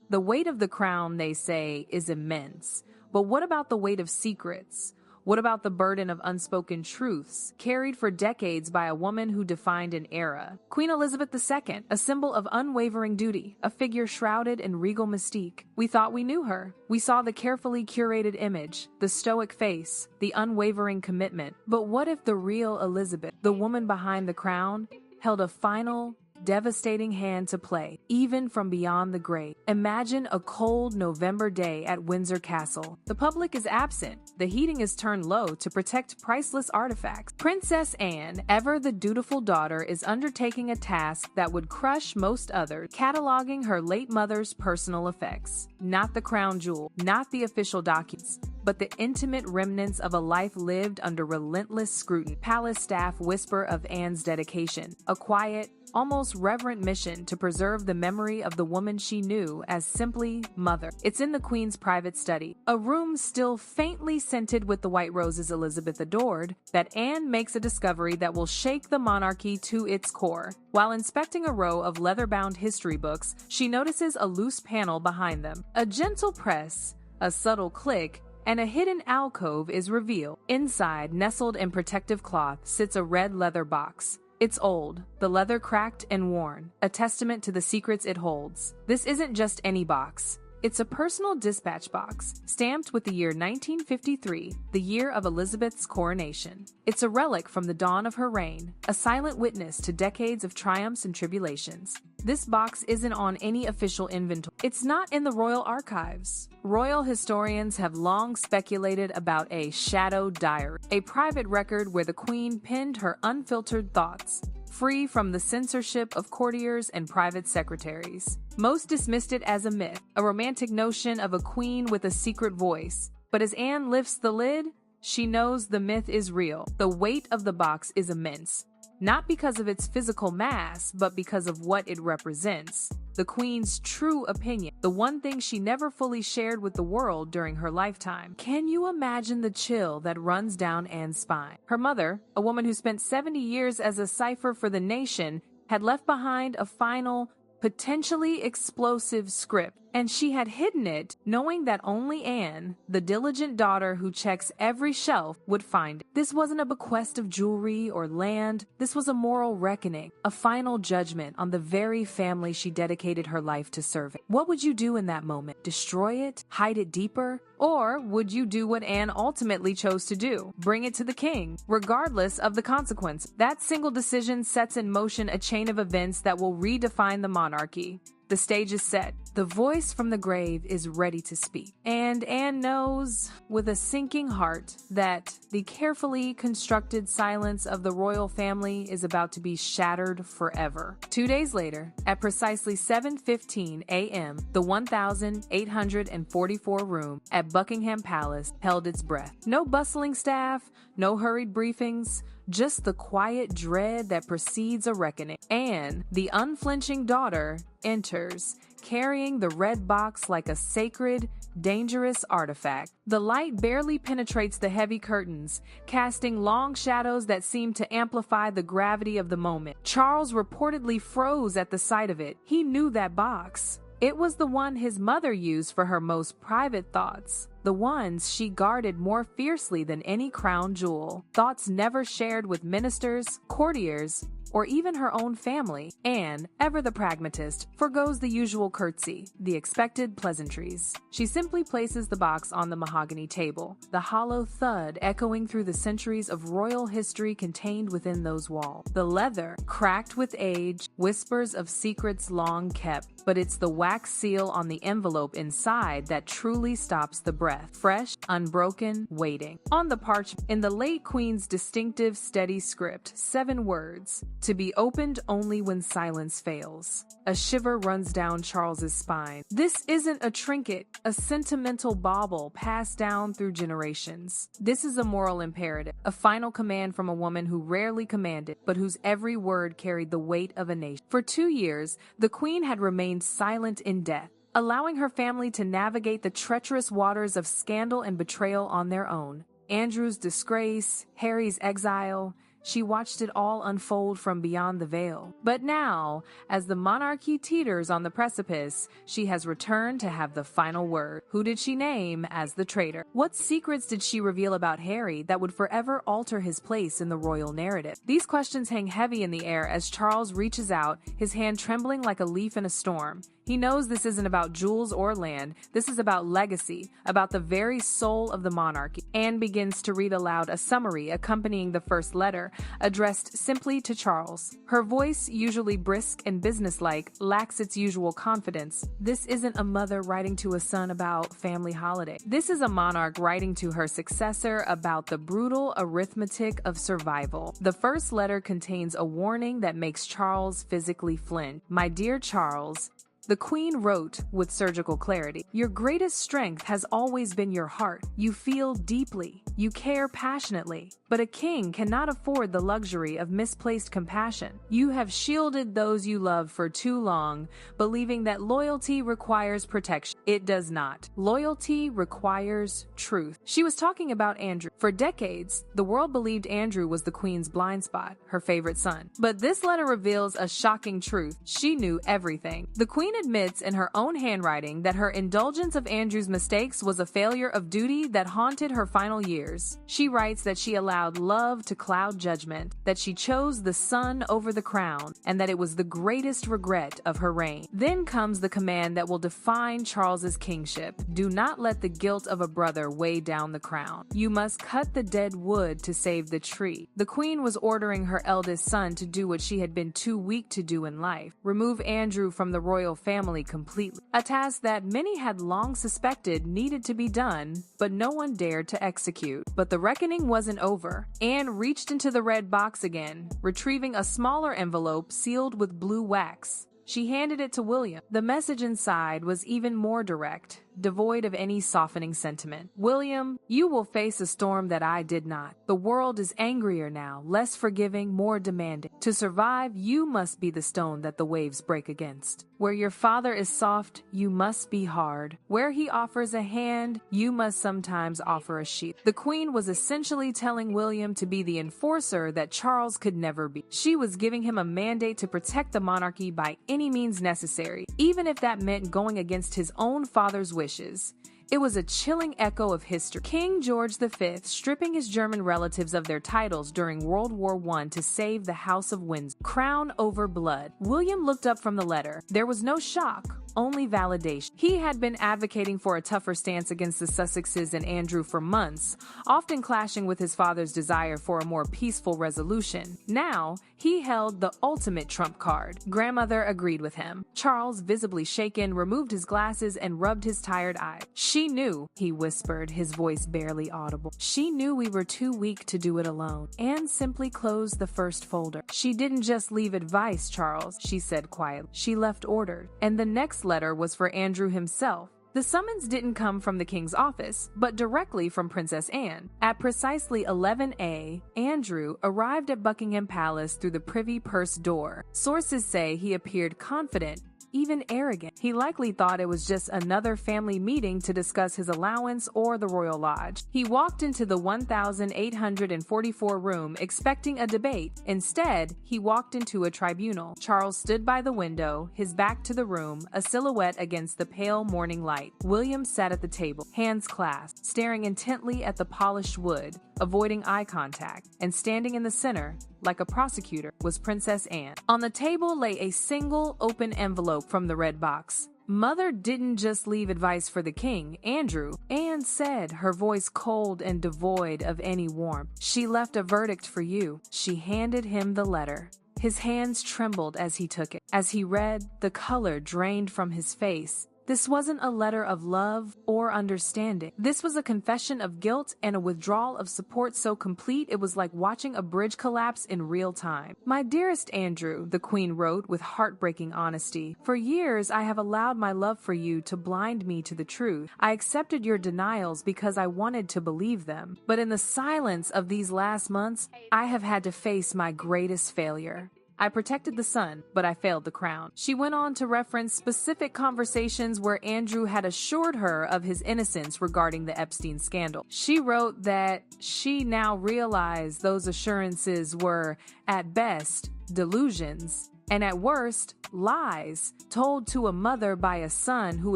The weight of the crown, they say, is immense. But what about the weight of secrets? What about the burden of unspoken truths, carried for decades by a woman who defined an era? Queen Elizabeth II, a symbol of unwavering duty, a figure shrouded in regal mystique. We thought we knew her. We saw the carefully curated image, the stoic face, the unwavering commitment. But what if the real Elizabeth, the woman behind the crown, held a final, devastating hand to play, even from beyond the grave? Imagine a cold November day at Windsor Castle. The public is absent. The heating is turned low to protect priceless artifacts. Princess Anne, ever the dutiful daughter, is undertaking a task that would crush most others, cataloging her late mother's personal effects. Not the crown jewel, not the official documents, but the intimate remnants of a life lived under relentless scrutiny. Palace staff whisper of Anne's dedication, a quiet, almost reverent mission to preserve the memory of the woman she knew as simply Mother. It's in the Queen's private study, a room still faintly scented with the white roses Elizabeth adored, that Anne makes a discovery that will shake the monarchy to its core. While inspecting a row of leather-bound history books, she notices a loose panel behind them. A gentle press, a subtle click, and a hidden alcove is revealed. Inside, nestled in protective cloth, sits a red leather box. It's old, the leather cracked and worn, a testament to the secrets it holds. This isn't just any box. It's a personal dispatch box, stamped with the year 1953, the year of Elizabeth's coronation. It's a relic from the dawn of her reign, a silent witness to decades of triumphs and tribulations. This box isn't on any official inventory. It's not in the royal archives. Royal historians have long speculated about a shadow diary, a private record where the Queen penned her unfiltered thoughts, free from the censorship of courtiers and private secretaries. Most dismissed it as a myth, a romantic notion of a queen with a secret voice. But as Anne lifts the lid, she knows the myth is real. The weight of the box is immense. Not because of its physical mass, but because of what it represents. The Queen's true opinion, the one thing she never fully shared with the world during her lifetime. Can you imagine the chill that runs down Anne's spine? Her mother, a woman who spent 70 years as a cipher for the nation, had left behind a final, potentially explosive script, and she had hidden it, knowing that only Anne, the diligent daughter who checks every shelf, would find it. This wasn't a bequest of jewelry or land. This was a moral reckoning, a final judgment on the very family she dedicated her life to serving. What would you do in that moment? Destroy it? Hide it deeper? Or would you do what Anne ultimately chose to do? Bring it to the king, regardless of the consequence. That single decision sets in motion a chain of events that will redefine the monarchy. The stage is set. The voice from the grave is ready to speak. And Anne knows, with a sinking heart, that the carefully constructed silence of the royal family is about to be shattered forever. 2 days later, at precisely 7:15 a.m., the 1,844 room at Buckingham Palace held its breath. No bustling staff, no hurried briefings, just the quiet dread that precedes a reckoning. Anne, the unflinching daughter, enters, carrying the red box like a sacred, dangerous artifact. The light barely penetrates the heavy curtains, casting long shadows that seem to amplify the gravity of the moment. Charles reportedly froze at the sight of it. He knew that box. It was the one his mother used for her most private thoughts, the ones she guarded more fiercely than any crown jewel, thoughts never shared with ministers, courtiers, or even her own family. Anne, ever the pragmatist, forgoes the usual curtsy, the expected pleasantries. She simply places the box on the mahogany table, the hollow thud echoing through the centuries of royal history contained within those walls. The leather, cracked with age, whispers of secrets long kept, but it's the wax seal on the envelope inside that truly stops the breath. Fresh, unbroken, waiting. On the parchment, in the late Queen's distinctive steady script, 7 words: to be opened only when silence fails. A shiver runs down Charles's spine. This isn't a trinket, a sentimental bauble passed down through generations. This is a moral imperative, a final command from a woman who rarely commanded, but whose every word carried the weight of a nation. For 2 years, the Queen had remained silent in death, allowing her family to navigate the treacherous waters of scandal and betrayal on their own. Andrew's disgrace, Harry's exile, She watched it all unfold from beyond the veil. But now, as the monarchy teeters on the precipice, she has returned to have the final word. Who did she name as the traitor? What secrets did she reveal about Harry that would forever alter his place in the royal narrative? These questions hang heavy in the air as Charles reaches out, his hand trembling like a leaf in a storm. He knows this isn't about jewels or land. This is about legacy, about the very soul of the monarchy. Anne begins to read aloud a summary accompanying the first letter, addressed simply to Charles. Her voice, usually brisk and businesslike, lacks its usual confidence. This isn't a mother writing to a son about family holiday. This is a monarch writing to her successor about the brutal arithmetic of survival. The first letter contains a warning that makes Charles physically flinch. "My dear Charles," the Queen wrote with surgical clarity, "your greatest strength has always been your heart. You feel deeply. You care passionately. But a king cannot afford the luxury of misplaced compassion. You have shielded those you love for too long, believing that loyalty requires protection. It does not. Loyalty requires truth." She was talking about Andrew. For decades, the world believed Andrew was the Queen's blind spot, her favorite son. But this letter reveals a shocking truth. She knew everything. The Queen admits in her own handwriting that her indulgence of Andrew's mistakes was a failure of duty that haunted her final years. She writes that she allowed love to cloud judgment, that she chose the sun over the crown, and that it was the greatest regret of her reign. Then comes the command that will define Charles's kingship. Do not let the guilt of a brother weigh down the crown. You must cut the dead wood to save the tree. The Queen was ordering her eldest son to do what she had been too weak to do in life, remove Andrew from the royal family completely. A task that many had long suspected needed to be done, but no one dared to execute. But the reckoning wasn't over. Anne reached into the red box again, retrieving a smaller envelope sealed with blue wax. She handed it to William. The message inside was even more direct, devoid of any softening sentiment. "William, you will face a storm that I did not. The world is angrier now, less forgiving, more demanding. To survive, you must be the stone that the waves break against. Where your father is soft, you must be hard. Where he offers a hand, you must sometimes offer a shield." The Queen was essentially telling William to be the enforcer that Charles could never be. She was giving him a mandate to protect the monarchy by any means necessary, even if that meant going against his own father's wishes. It was a chilling echo of history. King George V stripping his German relatives of their titles during World War I to save the House of Windsor. Crown over blood. William looked up from the letter. There was no shock, only validation. He had been advocating for a tougher stance against the Sussexes and Andrew for months, often clashing with his father's desire for a more peaceful resolution. Now, he held the ultimate trump card. Grandmother agreed with him. Charles, visibly shaken, removed his glasses and rubbed his tired eyes. "She knew," he whispered, his voice barely audible. "She knew we were too weak to do it alone." Anne simply closed the first folder. "She didn't just leave advice, Charles," she said quietly. "She left orders." And the next letter was for Andrew himself. The summons didn't come from the king's office, but directly from Princess Anne. At precisely 11 a, Andrew arrived at Buckingham Palace through the Privy Purse door. Sources say he appeared confident, even arrogant. He likely thought it was just another family meeting to discuss his allowance or the royal lodge. He walked into the 1844 room expecting a debate. Instead, he walked into a tribunal. Charles stood by the window, his back to the room, a silhouette against the pale morning light. William sat at the table, hands clasped, staring intently at the polished wood, avoiding eye contact, and standing in the center, like a prosecutor, was Princess Anne. On the table lay a single open envelope from the red box. "Mother didn't just leave advice for the king, Andrew," Anne said, her voice cold and devoid of any warmth. "She left a verdict for you." She handed him the letter. His hands trembled as he took it. As he read, the color drained from his face. This wasn't a letter of love or understanding. This was a confession of guilt and a withdrawal of support so complete it was like watching a bridge collapse in real time. "My dearest Andrew," the Queen wrote with heartbreaking honesty, "for years I have allowed my love for you to blind me to the truth. I accepted your denials because I wanted to believe them. But in the silence of these last months, I have had to face my greatest failure. I protected the son, but I failed the crown. She went on to reference specific conversations where Andrew had assured her of his innocence regarding the Epstein scandal. She wrote that she now realized those assurances were, at best, delusions, and at worst, lies told to a mother by a son who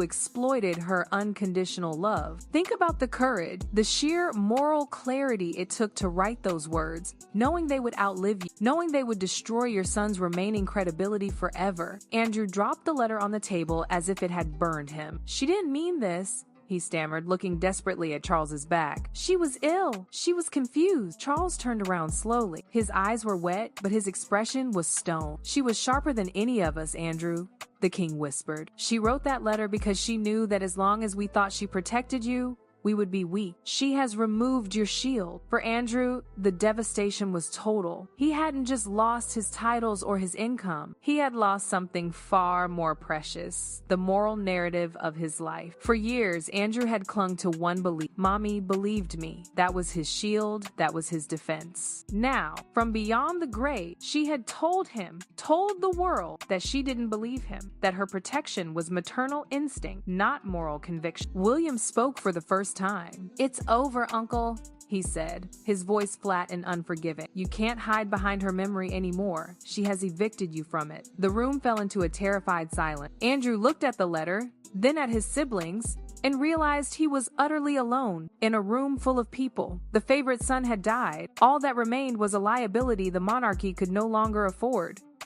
exploited her unconditional love. Think about the courage, the sheer moral clarity it took to write those words, knowing they would outlive you, knowing they would destroy your son's remaining credibility forever. Andrew dropped the letter on the table as if it had burned him. She didn't mean this, he stammered, looking desperately at Charles's back. She was ill. She was confused. Charles turned around slowly. His eyes were wet, but his expression was stone. She was sharper than any of us, Andrew, the king whispered. She wrote that letter because she knew that as long as we thought she protected you, we would be weak. She has removed your shield. For Andrew, the devastation was total. He hadn't just lost his titles or his income. He had lost something far more precious, the moral narrative of his life. For years, Andrew had clung to one belief. Mommy believed me. That was his shield. That was his defense. Now, from beyond the grave, she had told the world that she didn't believe him, that her protection was maternal instinct, not moral conviction. William spoke for the first time. "It's over, Uncle," he said, his voice flat and unforgiving. "You can't hide behind her memory anymore. She has evicted you from it." The room fell into a terrified silence. Andrew looked at the letter, then at his siblings, and realized he was utterly alone in a room full of people. The favorite son had died. All that remained was a liability the monarchy could no longer afford.